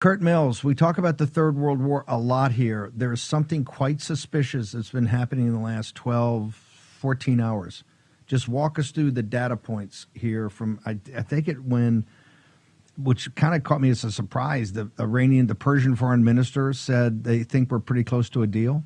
Curt Mills, we talk about the Third World War a lot here. There's something quite suspicious that's been happening in the last 12, 14 hours. Just walk us through the data points here from, I think it when, which kind of caught me as a surprise, the Persian foreign minister said they think we're pretty close to a deal.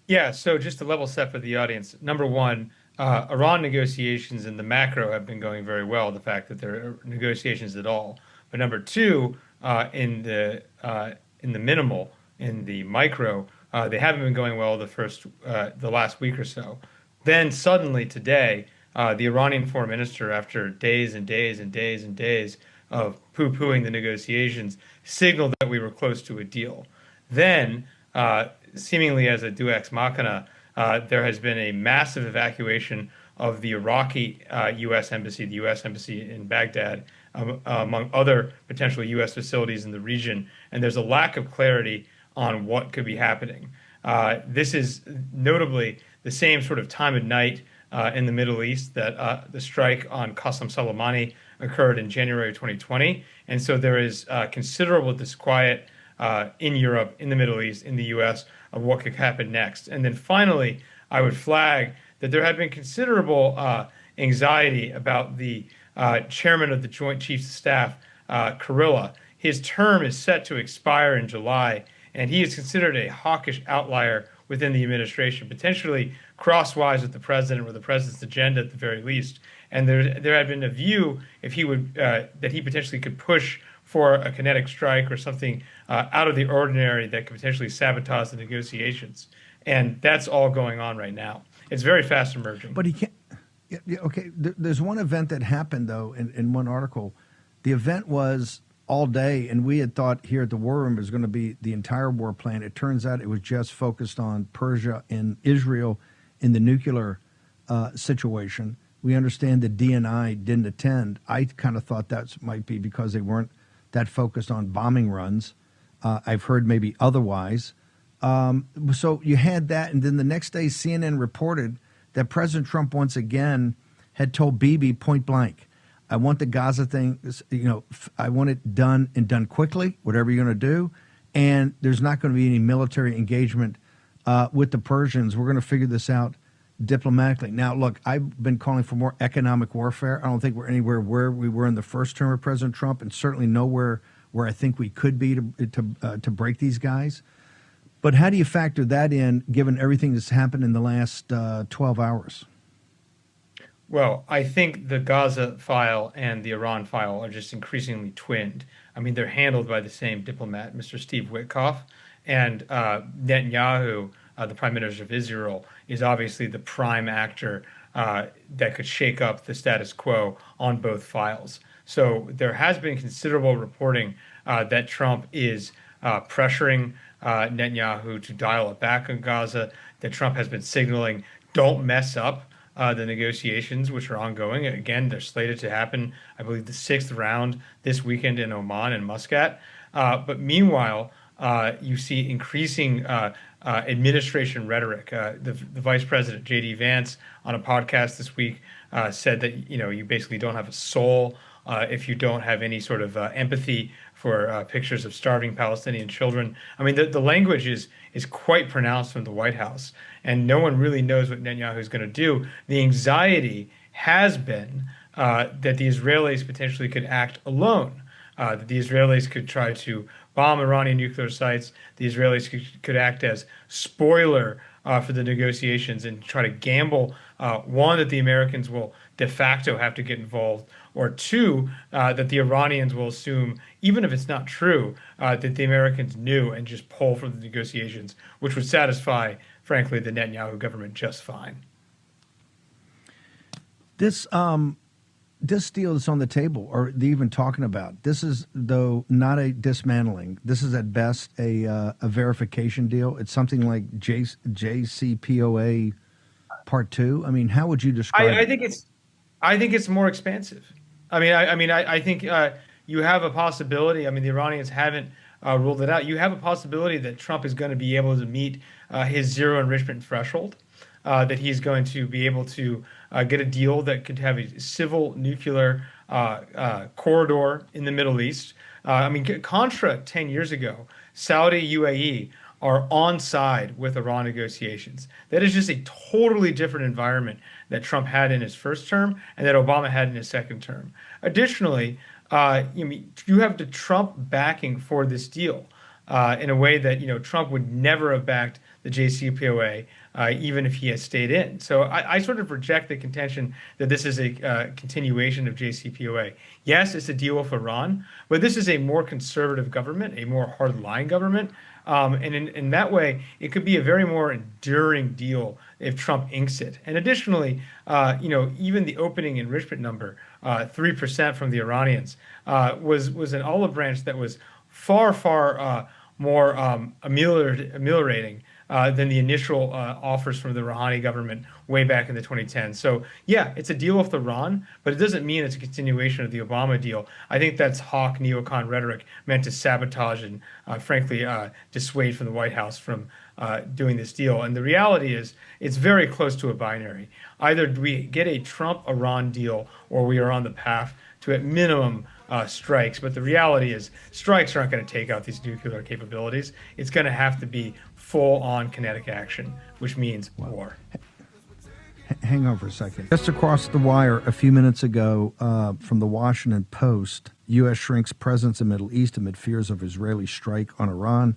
Yeah, so just to level set for the audience, number one, Iran negotiations in the macro have been going very well, the fact that there are negotiations at all. But number two, in the minimal, in the micro, they haven't been going well the last week or so. Then suddenly today, the Iranian foreign minister, after days and days and days and days of poo-pooing the negotiations, signaled that we were close to a deal. Then, seemingly as a deus ex machina, there has been a massive evacuation of the Iraqi U.S. embassy, the U.S. embassy in Baghdad, among other potential U.S. facilities in the region. And there's a lack of clarity on what could be happening. This is notably the same sort of time of night in the Middle East that the strike on Qasem Soleimani occurred in January 2020. And so there is considerable disquiet in Europe, in the Middle East, in the U.S. of what could happen next. And then finally, I would flag that there had been considerable anxiety about the chairman of the Joint Chiefs of Staff, Kurilla. His term is set to expire in July, and he is considered a hawkish outlier within the administration, potentially crosswise with the president or the president's agenda at the very least. And there had been a view if he would that he potentially could push for a kinetic strike or something out of the ordinary that could potentially sabotage the negotiations. And that's all going on right now. It's very fast emerging. But he can't. Yeah, okay. There's one event that happened, though, in one article. The event was all day, and we had thought here at the War Room it was going to be the entire war plan. It turns out it was just focused on Persia and Israel in the nuclear situation. We understand that DNI didn't attend. I kind of thought that might be because they weren't that focused on bombing runs. I've heard maybe otherwise. So you had that, and then the next day CNN reported that President Trump once again had told Bibi point blank, I want the Gaza thing, I want it done and done quickly, whatever you're going to do, and there's not going to be any military engagement with the Persians. We're going to figure this out diplomatically. Now, look, I've been calling for more economic warfare. I don't think we're anywhere where we were in the first term of President Trump, and certainly nowhere where I think we could be to break these guys. But how do you factor that in, given everything that's happened in the last 12 hours? Well, I think the Gaza file and the Iran file are just increasingly twinned. I mean, they're handled by the same diplomat, Mr. Steve Witkoff, and Netanyahu, the Prime Minister of Israel, is obviously the prime actor that could shake up the status quo on both files. So there has been considerable reporting that Trump is pressuring Netanyahu to dial it back on Gaza, that Trump has been signaling, don't mess up the negotiations, which are ongoing. Again, they're slated to happen, I believe, the sixth round this weekend in Oman and Muscat. But meanwhile, you see increasing administration rhetoric. The Vice President, J.D. Vance, on a podcast this week, said that you basically don't have a soul if you don't have any sort of empathy for pictures of starving Palestinian children. I mean, the language is quite pronounced from the White House, and no one really knows what Netanyahu is going to do. The anxiety has been that the Israelis potentially could act alone, that the Israelis could try to bomb Iranian nuclear sites. The Israelis could act as spoiler for the negotiations and try to gamble, one, that the Americans will de facto have to get involved, or two, that the Iranians will assume, even if it's not true, that the Americans knew and just pull from the negotiations, which would satisfy, frankly, the Netanyahu government just fine. This deal that's on the table, or they're even talking about, this is, though, not a dismantling. This is at best a verification deal. It's something like JCPOA Part 2. I mean, how would you describe it? I think it's more expansive. I think you have a possibility. I mean, the Iranians haven't ruled it out. You have a possibility that Trump is going to be able to meet his zero enrichment threshold, that he's going to be able to get a deal that could have a civil nuclear corridor in the Middle East. I mean, Contra 10 years ago, Saudi, UAE are on side with Iran negotiations. That is just a totally different environment that Trump had in his first term and that Obama had in his second term. Additionally, you have the Trump backing for this deal in a way that Trump would never have backed the JCPOA even if he had stayed in. So I sort of reject the contention that this is a continuation of JCPOA. Yes, it's a deal with Iran, but this is a more conservative government, a more hardline government. And in that way, it could be a very more enduring deal if Trump inks it. And additionally, even the opening enrichment number, 3% from the Iranians, was an olive branch that was far, far more ameliorating than the initial offers from the Rouhani government way back in the 2010s. So yeah, it's a deal with Iran, but it doesn't mean it's a continuation of the Obama deal. I think that's hawk neocon rhetoric meant to sabotage and frankly dissuade from the White House from doing this deal. And the reality is it's very close to a binary. Either we get a Trump-Iran deal or we are on the path to at minimum strikes. But the reality is strikes aren't going to take out these nuclear capabilities. It's going to have to be full-on kinetic action, which means war. Hang on for a second. Just across the wire a few minutes ago from the Washington Post, U.S. shrinks presence in the Middle East amid fears of Israeli strike on Iran.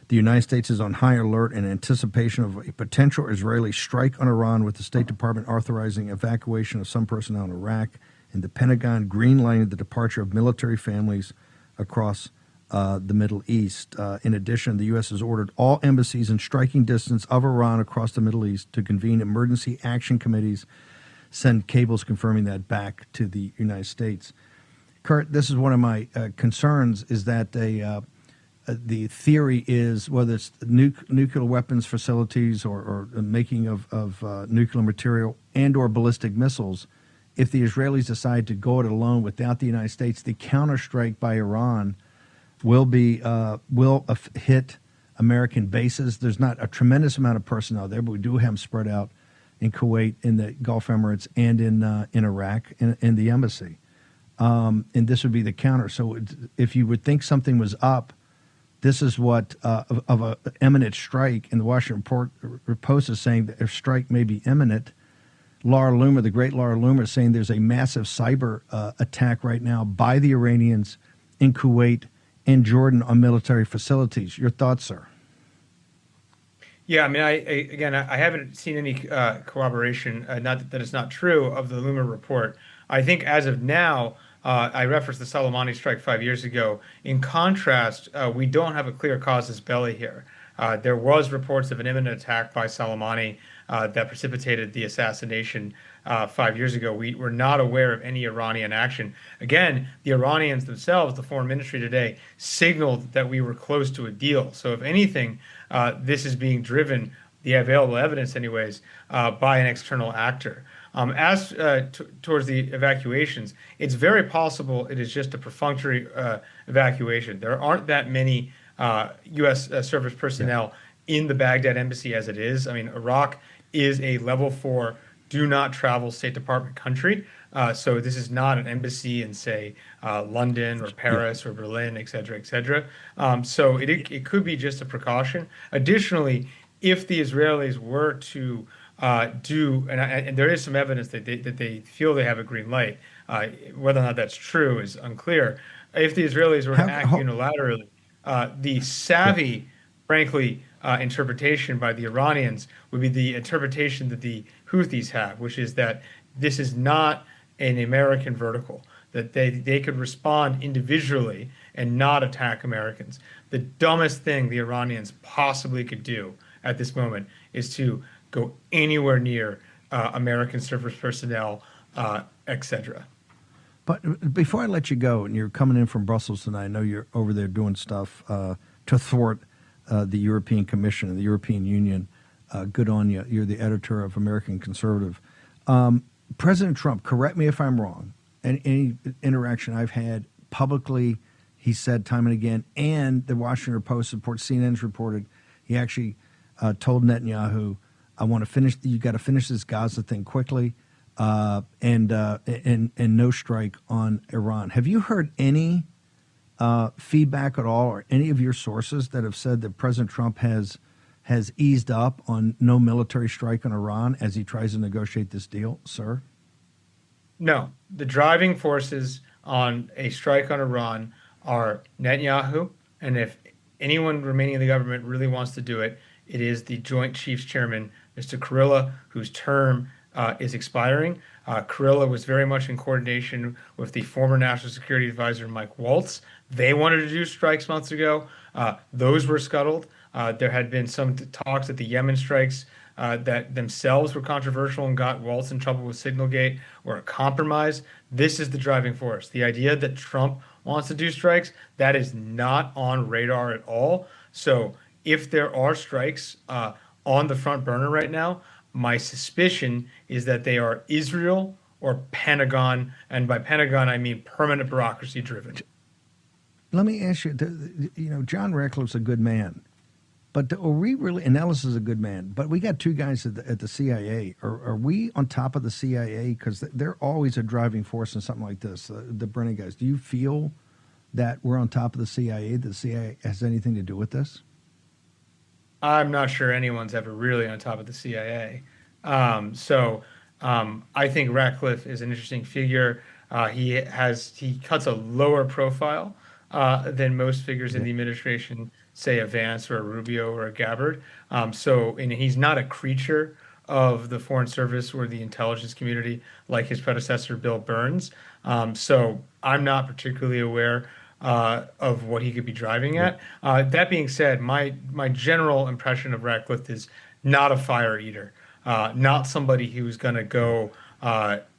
The United States is on high alert in anticipation of a potential Israeli strike on Iran, with the State Department authorizing evacuation of some personnel in Iraq, and the Pentagon greenlighting the departure of military families across the Middle East. In addition, the U.S. has ordered all embassies in striking distance of Iran across the Middle East to convene emergency action committees, send cables confirming that back to the United States. Curt, this is one of my concerns, is that the theory is, whether it's nuclear weapons facilities or making of nuclear material and or ballistic missiles, if the Israelis decide to go it alone without the United States, the counterstrike by Iran will hit American bases. There's not a tremendous amount of personnel there, but we do have them spread out in Kuwait, in the Gulf Emirates, and in Iraq, in the embassy. And this would be the counter. So if you would think something was up, this is what of an imminent strike, and the Washington Post is saying that a strike may be imminent. Laura Loomer, the great Laura Loomer, is saying there's a massive cyber attack right now by the Iranians in Kuwait and Jordan on military facilities. Your thoughts, sir? Yeah, I mean, I haven't seen any corroboration, not that it's not true, of the Loomer report. I think as of now, I referenced the Soleimani strike 5 years ago. In contrast, we don't have a clear casus belli here. There was reports of an imminent attack by Soleimani that precipitated the assassination 5 years ago. We were not aware of any Iranian action. Again, the Iranians themselves, the foreign ministry today, signaled that we were close to a deal. So if anything, this is being driven, the available evidence anyways, by an external actor. As towards the evacuations, it's very possible it is just a perfunctory evacuation. There aren't that many U.S. Service personnel in the Baghdad embassy as it is. I mean, Iraq is a level 4 do not travel State Department country. So this is not an embassy in, say, London or Paris or Berlin, et cetera, et cetera. So it could be just a precaution. Additionally, if the Israelis were to and there is some evidence that they feel they have a green light, whether or not that's true is unclear. If the Israelis were to act unilaterally, the savvy, frankly, interpretation by the Iranians would be the interpretation that the Houthis have, which is that this is not an American vertical, that they could respond individually and not attack Americans. The dumbest thing the Iranians possibly could do at this moment is to go anywhere near American service personnel, etc. But before I let you go, and you're coming in from Brussels tonight, I know you're over there doing stuff to thwart the European Commission and the European Union. Good on you. You're the editor of American Conservative. President Trump, correct me if I'm wrong, and any interaction I've had publicly, he said time and again, and the Washington Post reports, CNN's reported, he actually told Netanyahu, I want to finish, you got to finish this Gaza thing quickly. and no strike on Iran. Have you heard any feedback at all, or any of your sources that have said that President Trump has eased up on no military strike on Iran as he tries to negotiate this deal, sir? No, the driving forces on a strike on Iran are Netanyahu, and if anyone remaining in the government really wants to do it, it is the Joint Chiefs Chairman, Mr. Kurilla, whose term is expiring. Kurilla was very much in coordination with the former National Security Advisor, Mike Waltz. They wanted to do strikes months ago. Those were scuttled. There had been some talks that the Yemen strikes that themselves were controversial and got Waltz in trouble with Signalgate or a compromise. This is the driving force. The idea that Trump wants to do strikes, that is not on radar at all. So if there are strikes on the front burner right now, my suspicion is that they are Israel or Pentagon, and by Pentagon I mean permanent bureaucracy driven. Let me ask you, John Ratcliffe's a good man, but are we really, and Ellis is a good man, but we got two guys at the CIA. Are we on top of the CIA? Because they're always a driving force in something like this, the Brennan guys. Do you feel that we're on top of the CIA, that the CIA has anything to do with this? I'm not sure anyone's ever really on top of the CIA. I think Ratcliffe is an interesting figure. He cuts a lower profile than most figures in the administration, say a Vance or a Rubio or a Gabbard. And he's not a creature of the Foreign Service or the intelligence community like his predecessor, Bill Burns. So I'm not particularly aware of what he could be driving at. That being said, my general impression of Ratcliffe is not a fire eater, not somebody who's going to go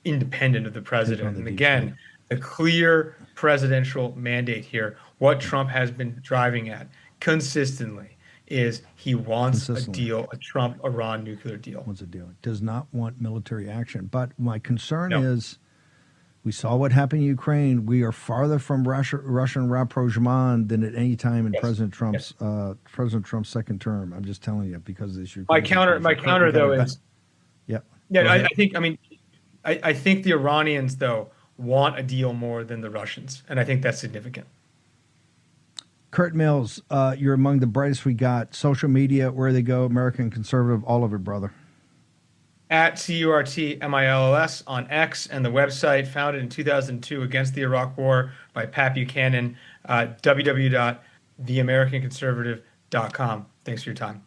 independent of the president. And again, the clear presidential mandate here, what Trump has been driving at consistently, is he wants a deal, a Trump-Iran nuclear deal. Wants a deal. Does not want military action. But my concern No. is, we saw what happened in Ukraine. We are farther from Russian rapprochement than at any time in President Trump's second term. I'm just telling you, because of this Ukraine. My counter though is, yeah. I think the Iranians though want a deal more than the Russians, and I think that's significant. Curt Mills, you're among the brightest we got. Social media, where they go, American Conservative, all of it, brother. At CurtMills on X, and the website founded in 2002 against the Iraq War by Pat Buchanan, www.theamericanconservative.com. Thanks for your time.